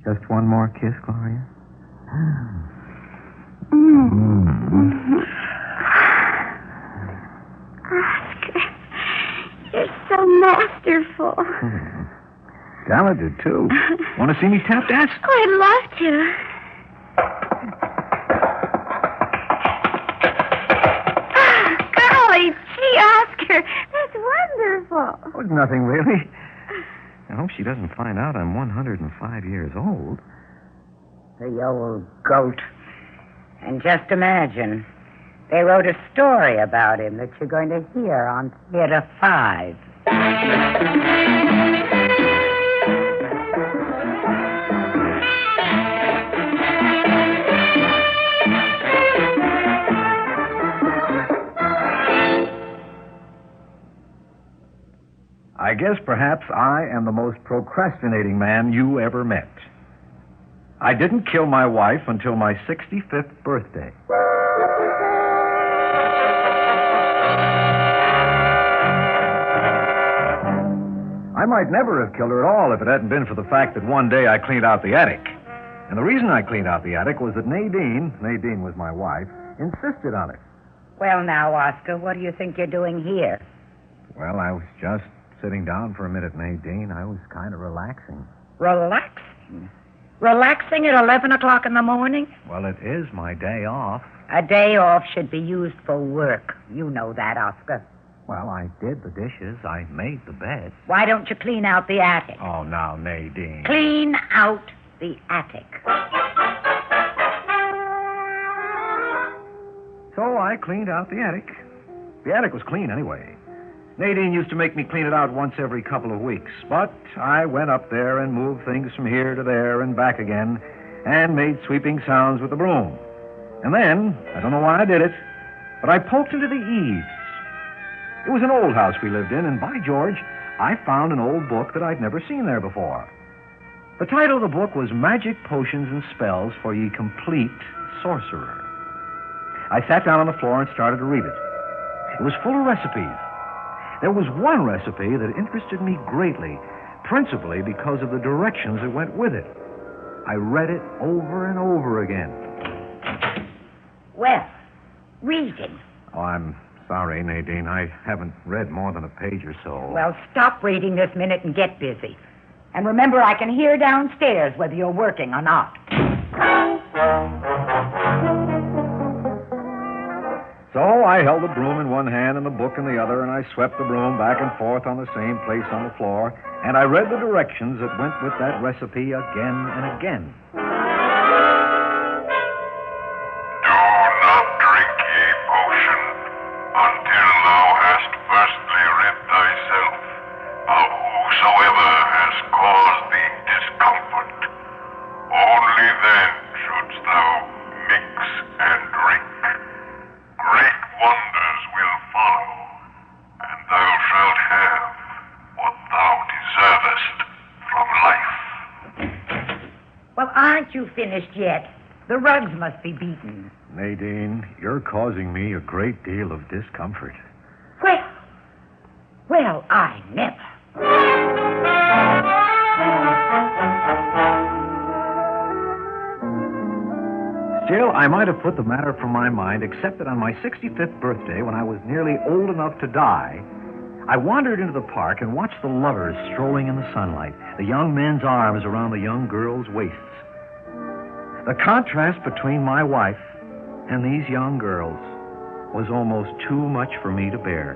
Just one more kiss, Gloria? Oscar, you're so masterful. Talented, too. Want to see me tap dance? Oh, I'd love to. Golly gee, Oscar, that's wonderful. Oh, it's nothing, really. I hope she doesn't find out I'm 105 years old. The old goat. And just imagine, they wrote a story about him that you're going to hear on Theater 5. I guess perhaps I am the most procrastinating man you ever met. I didn't kill my wife until my 65th birthday. I might never have killed her at all if it hadn't been for the fact that one day I cleaned out the attic. And the reason I cleaned out the attic was that Nadine was my wife, insisted on it. Well, now, Oscar, what do you think you're doing here? Well, I was just sitting down for a minute, Nadine. I was kind of relaxing. Relaxing? Relaxing at 11 o'clock in the morning? Well, it is my day off. A day off should be used for work. You know that, Oscar. Well, I did the dishes. I made the bed. Why don't you clean out the attic? Oh, now, Nadine. Clean out the attic. So I cleaned out the attic. The attic was clean anyway. Nadine used to make me clean it out once every couple of weeks. But I went up there and moved things from here to there and back again and made sweeping sounds with the broom. And then, I don't know why I did it, but I poked into the eaves. It was an old house we lived in, and by George, I found an old book that I'd never seen there before. The title of the book was Magic Potions and Spells for Ye Complete Sorcerer. I sat down on the floor and started to read it. It was full of recipes. There was one recipe that interested me greatly, principally because of the directions that went with it. I read it over and over again. Well, reading. Oh, I'm sorry, Nadine. I haven't read more than a page or so. Well, stop reading this minute and get busy. And remember, I can hear downstairs whether you're working or not. So I held the broom in one hand and the book in the other, and I swept the broom back and forth on the same place on the floor, and I read the directions that went with that recipe again and again. Do not drink ye potion until thou hast firstly rid thyself of whosoever has caused thee discomfort. Only then shouldst thou mix and drink. Great wonders will follow, and thou shalt have what thou deservest from life. Well, aren't you finished yet? The rugs must be beaten. Nadine, you're causing me a great deal of discomfort. Well, I never. Still, I might have put the matter from my mind, except that on my 65th birthday, when I was nearly old enough to die, I wandered into the park and watched the lovers strolling in the sunlight, the young men's arms around the young girls' waists. The contrast between my wife and these young girls was almost too much for me to bear.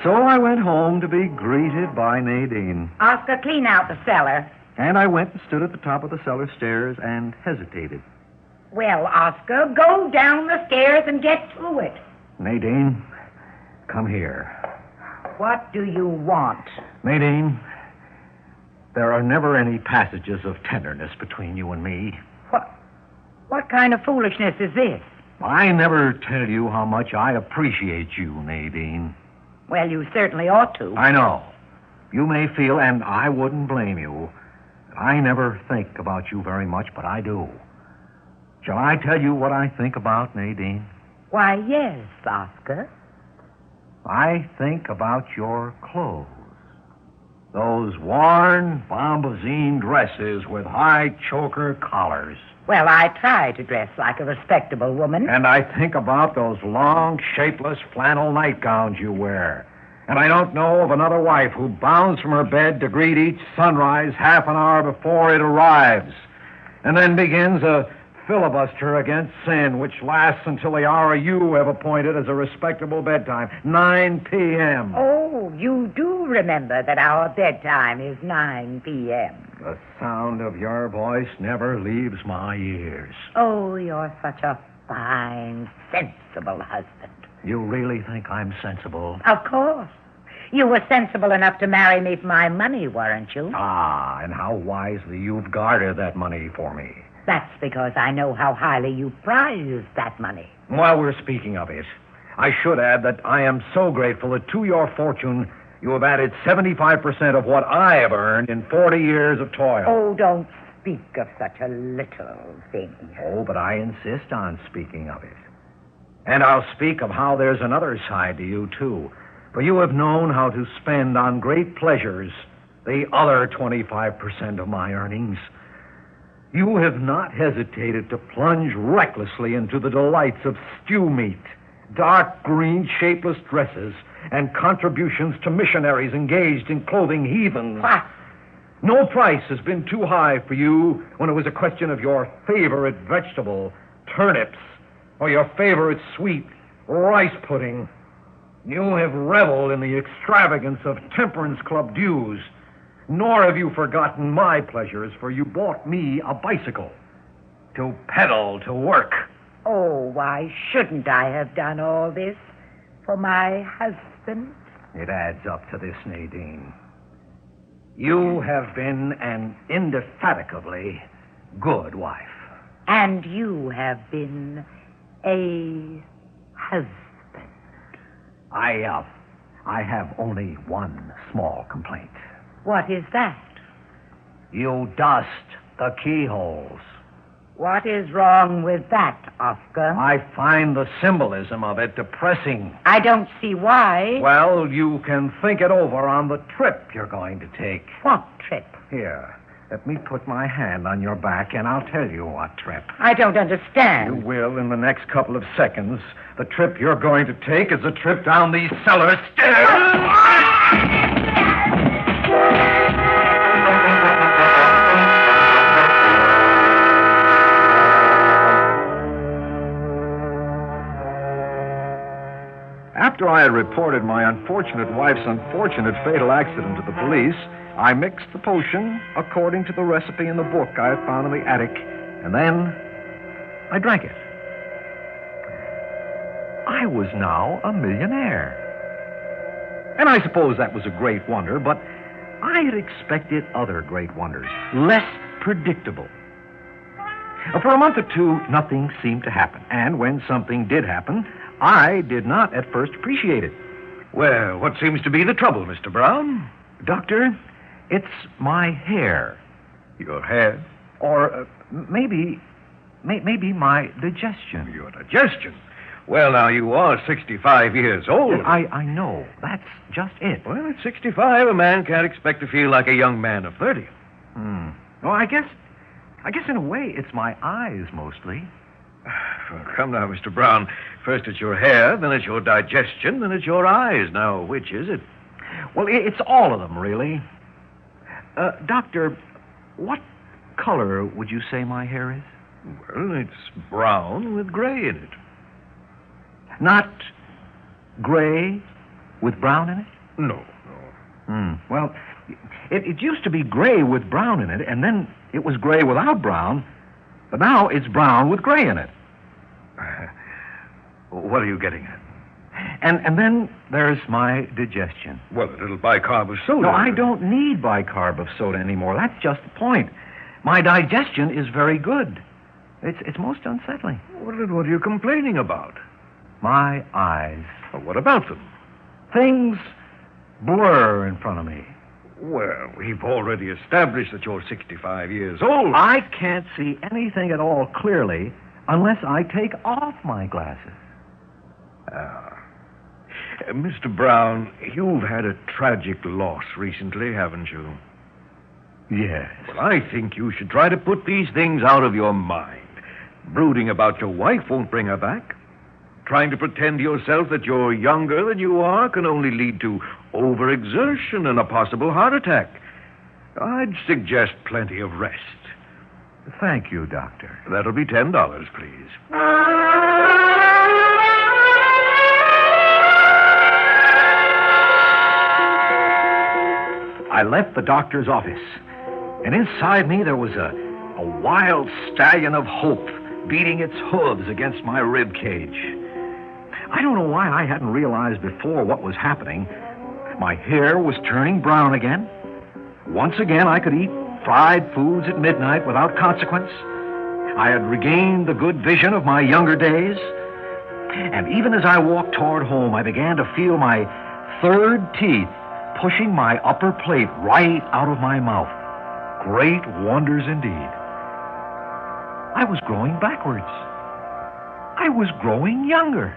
So I went home to be greeted by Nadine. Oscar, clean out the cellar. And I went and stood at the top of the cellar stairs and hesitated. Well, Oscar, go down the stairs and get to it. Nadine, come here. What do you want? Nadine, there are never any passages of tenderness between you and me. What kind of foolishness is this? I never tell you how much I appreciate you, Nadine. Well, you certainly ought to. I know. You may feel, and I wouldn't blame you, that I never think about you very much, but I do. Shall I tell you what I think about, Nadine? Why, yes, Oscar. I think about your clothes. Those worn bombazine dresses with high choker collars. Well, I try to dress like a respectable woman. And I think about those long, shapeless flannel nightgowns you wear. And I don't know of another wife who bounds from her bed to greet each sunrise half an hour before it arrives, and then begins a filibuster against sin, which lasts until the hour you have appointed as a respectable bedtime, 9 p.m. Oh, you do remember that our bedtime is 9 p.m. The sound of your voice never leaves my ears. Oh, you're such a fine, sensible husband. You really think I'm sensible? Of course. You were sensible enough to marry me for my money, weren't you? Ah, and how wisely you've guarded that money for me. That's because I know how highly you prize that money. While we're speaking of it, I should add that I am so grateful that to your fortune you have added 75% of what I have earned in 40 years of toil. Oh, don't speak of such a little thing. Oh, but I insist on speaking of it. And I'll speak of how there's another side to you, too. For you have known how to spend on great pleasures the other 25% of my earnings. You have not hesitated to plunge recklessly into the delights of stew meat, dark green shapeless dresses, and contributions to missionaries engaged in clothing heathens. What? No price has been too high for you when it was a question of your favorite vegetable, turnips, or your favorite sweet, rice pudding. You have reveled in the extravagance of temperance club dues, nor have you forgotten my pleasures, for you bought me a bicycle to pedal to work. Oh, why shouldn't I have done all this for my husband? It adds up to this, Nadine. You have been an indefatigably good wife. And you have been a husband. I have only one small complaint. What is that? You dust the keyholes. What is wrong with that, Oscar? I find the symbolism of it depressing. I don't see why. Well, you can think it over on the trip you're going to take. What trip? Here, let me put my hand on your back, and I'll tell you what trip. I don't understand. You will in the next couple of seconds. The trip you're going to take is a trip down these cellar stairs. After I had reported my unfortunate wife's unfortunate fatal accident to the police, I mixed the potion according to the recipe in the book I had found in the attic, and then I drank it. I was now a millionaire. And I suppose that was a great wonder, but I had expected other great wonders, less predictable. For a month or two, nothing seemed to happen, and when something did happen, I did not at first appreciate it. Well, what seems to be the trouble, Mr. Brown? Doctor, it's my hair. Your hair? Or maybe my digestion. Your digestion? Well, now, you are 65 years old. I know. That's just it. Well, at 65, a man can't expect to feel like a young man of 30. Well, I guess in a way it's my eyes mostly. Well, come now, Mr. Brown. First it's your hair, then it's your digestion, then it's your eyes. Now, which is it? Well, it's all of them, really. Doctor, what color would you say my hair is? Well, it's brown with gray in it. Not gray with brown in it? No. Well, it used to be gray with brown in it, and then it was gray without brown, but now it's brown with gray in it. What are you getting at? And then there's my digestion. Well, a little bicarb of soda. No, I don't need bicarb of soda anymore. That's just the point. My digestion is very good. It's most unsettling. Well, then what are you complaining about? My eyes. Well, what about them? Things blur in front of me. Well, we've already established that you're 65 years old. I can't see anything at all clearly unless I take off my glasses. Mr. Brown, you've had a tragic loss recently, haven't you? Yes. Well, I think you should try to put these things out of your mind. Brooding about your wife won't bring her back. Trying to pretend to yourself that you're younger than you are can only lead to overexertion and a possible heart attack. I'd suggest plenty of rest. Thank you, Doctor. That'll be $10, please. I left the doctor's office, and inside me there was a wild stallion of hope beating its hooves against my rib cage. I don't know why I hadn't realized before what was happening. My hair was turning brown again. Once again, I could eat fried foods at midnight without consequence. I had regained the good vision of my younger days. And even as I walked toward home, I began to feel my third teeth pushing my upper plate right out of my mouth. Great wonders indeed. I was growing backwards. I was growing younger.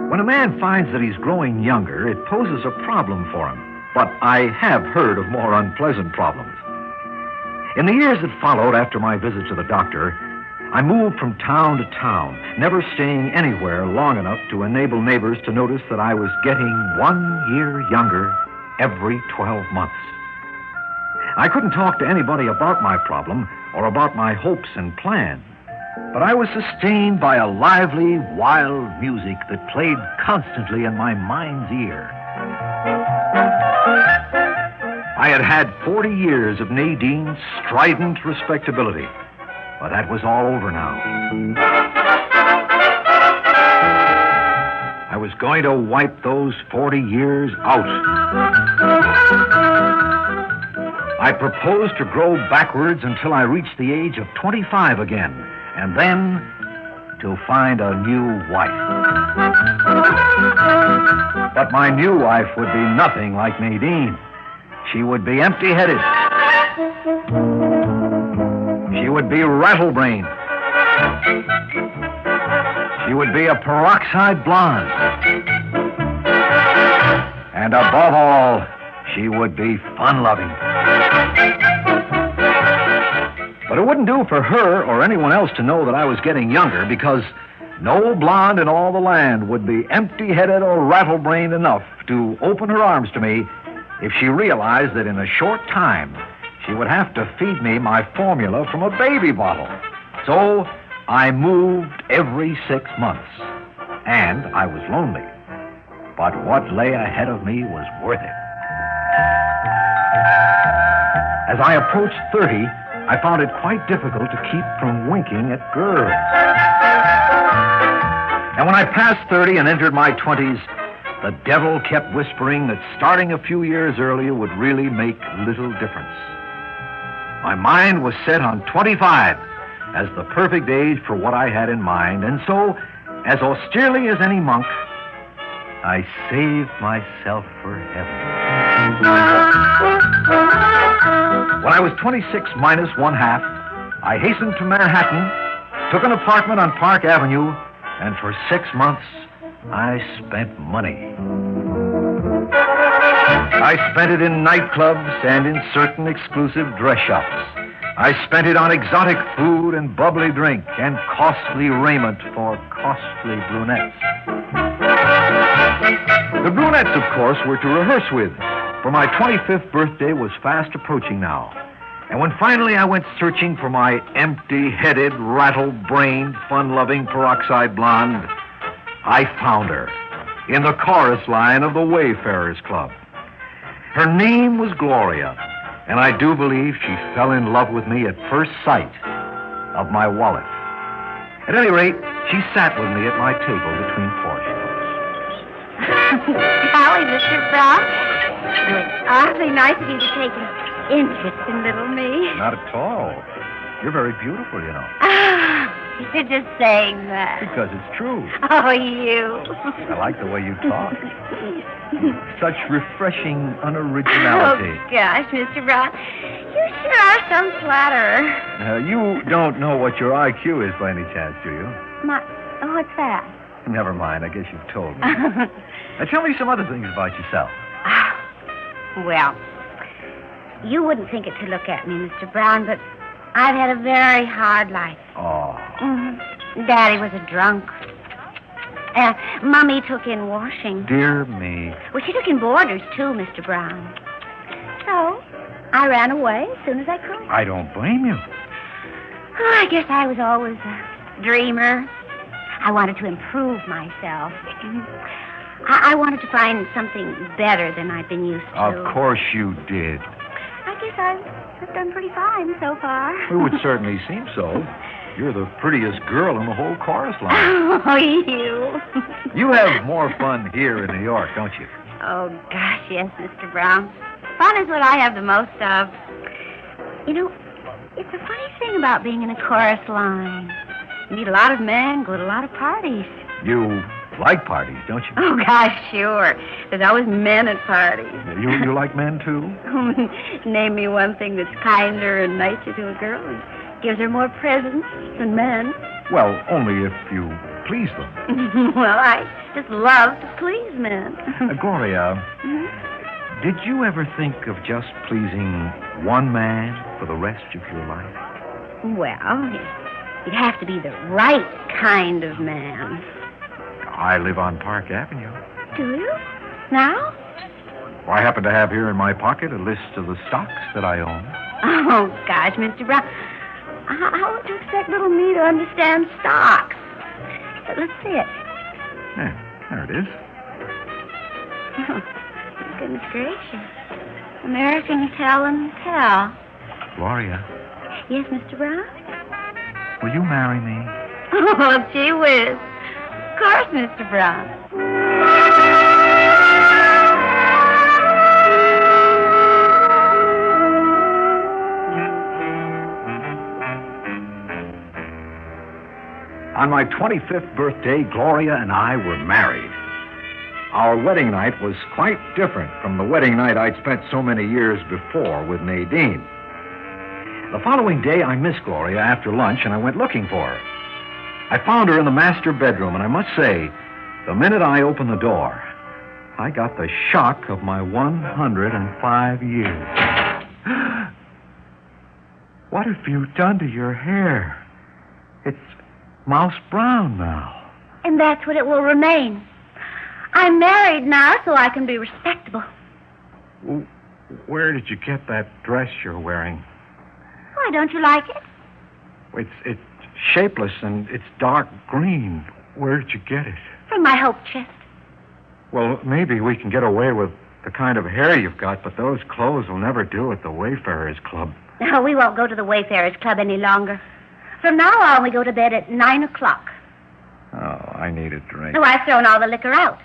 When a man finds that he's growing younger, it poses a problem for him. But I have heard of more unpleasant problems. In the years that followed after my visit to the doctor, I moved from town to town, never staying anywhere long enough to enable neighbors to notice that I was getting 1 year younger every 12 months. I couldn't talk to anybody about my problem or about my hopes and plans, but I was sustained by a lively, wild music that played constantly in my mind's ear. I had had 40 years of Nadine's strident respectability, but that was all over now. I was going to wipe those 40 years out. I proposed to grow backwards until I reached the age of 25 again, and then to find a new wife. But my new wife would be nothing like Nadine. She would be empty-headed. She would be rattle-brained. She would be a peroxide blonde. And above all, she would be fun-loving. But it wouldn't do for her or anyone else to know that I was getting younger, because no blonde in all the land would be empty-headed or rattle-brained enough to open her arms to me if she realized that in a short time she would have to feed me my formula from a baby bottle. So I moved every 6 months, and I was lonely. But what lay ahead of me was worth it. As I approached 30, I found it quite difficult to keep from winking at girls. And when I passed 30 and entered my 20s, the devil kept whispering that starting a few years earlier would really make little difference. My mind was set on 25 as the perfect age for what I had in mind, and so, as austerely as any monk, I saved myself for heaven. When I was 26 minus 1/2, I hastened to Manhattan, took an apartment on Park Avenue, and for 6 months, I spent money. I spent it in nightclubs and in certain exclusive dress shops. I spent it on exotic food and bubbly drink and costly raiment for costly brunettes. The brunettes, of course, were to rehearse with, for my 25th birthday was fast approaching now. And when finally I went searching for my empty-headed, rattle-brained, fun-loving peroxide blonde, I found her in the chorus line of the Wayfarers Club. Her name was Gloria, and I do believe she fell in love with me at first sight of my wallet. At any rate, she sat with me at my table between portions. Howdy, Mr. Brown. It's awfully nice of you to take an interest in little me. Not at all. You're very beautiful, you know. Ah, You're just saying that. Because it's true. Oh, you. I like the way you talk. Such refreshing unoriginality. Oh, gosh, Mr. Brown. You sure are some flatterer. You don't know what your IQ is by any chance, do you? What's that? Never mind. I guess you've told me. Now, tell me some other things about yourself. Well, you wouldn't think it to look at me, Mr. Brown, but I've had a very hard life. Oh. Mm-hmm. Daddy was a drunk. Mummy took in washing. Dear me. Well, she took in boarders, too, Mr. Brown. So, I ran away as soon as I could. I don't blame you. Oh, I guess I was always a dreamer. I wanted to improve myself. I wanted to find something better than I've been used to. Of course you did. I guess I've done pretty fine so far. It would certainly seem so. You're the prettiest girl in the whole chorus line. Oh, you. You have more fun here in New York, don't you? Oh, gosh, yes, Mr. Brown. Fun is what I have the most of. You know, it's a funny thing about being in a chorus line. You meet a lot of men, go to a lot of parties. You like parties, don't you? Oh, gosh, sure. There's always men at parties. You like men, too? Name me one thing that's kinder and nicer to a girl and gives her more presents than men. Well, only if you please them. Well, I just love to please men. Gloria, did you ever think of just pleasing one man for the rest of your life? Well, you'd have to be the right kind of man. I live on Park Avenue. Do you? Now? Well, I happen to have here in my pocket a list of the stocks that I own. Oh, gosh, Mr. Brown. How would you expect little me to understand stocks? Let's see it. Yeah, there it is. Oh, goodness gracious. American Tell and Tell. Gloria, Yes, Mr. Brown? will you marry me? Oh, gee whiz. Of course, Mr. Brown. On my 25th birthday, Gloria and I were married. Our wedding night was quite different from the wedding night I'd spent so many years before with Nadine. The following day, I missed Gloria after lunch, and I went looking for her. I found her in the master bedroom, and I must say, the minute I opened the door, I got the shock of my 105 years. What have you done to your hair? It's mouse brown now. And that's what it will remain. I'm married now, so I can be respectable. Where did you get that dress you're wearing? Why, don't you like it? It's shapeless and it's dark green. Where did you get it? From my hope chest. Well, maybe we can get away with the kind of hair you've got, but those clothes will never do at the Wayfarers Club. No, we won't go to the Wayfarers Club any longer. From now on, we go to bed at 9 o'clock. Oh, I need a drink. No, I've thrown all the liquor out.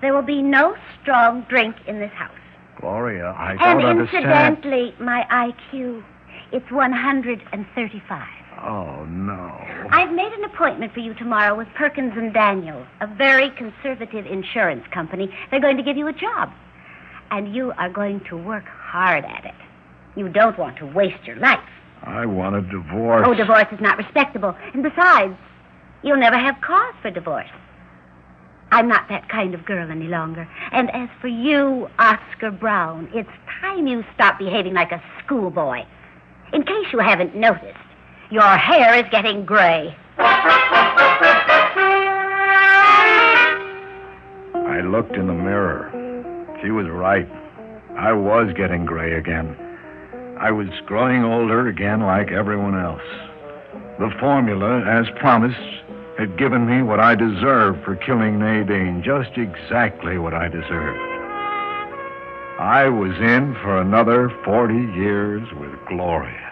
There will be no strong drink in this house. Gloria, I And don't understand. incidentally, my IQ, it's 135. Oh, no. I've made an appointment for you tomorrow with Perkins and Daniels, a very conservative insurance company. They're going to give you a job. And you are going to work hard at it. You don't want to waste your life. I want a divorce. Oh, divorce is not respectable. And besides, you'll never have cause for divorce. I'm not that kind of girl any longer. And as for you, Oscar Brown, it's time you stop behaving like a schoolboy. In case you haven't noticed, your hair is getting gray. I looked in the mirror. She was right. I was getting gray again. I was growing older again like everyone else. The formula, as promised, had given me what I deserved for killing Nadine, just exactly what I deserved. I was in for another 40 years with Gloria.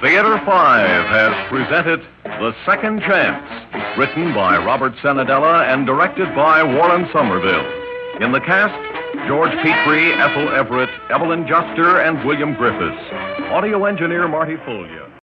Theater 5 has presented The Second Chance, written by Robert Senadella and directed by Warren Somerville. In the cast, George Petrie, Ethel Everett, Evelyn Juster, and William Griffiths. Audio engineer Marty Follia.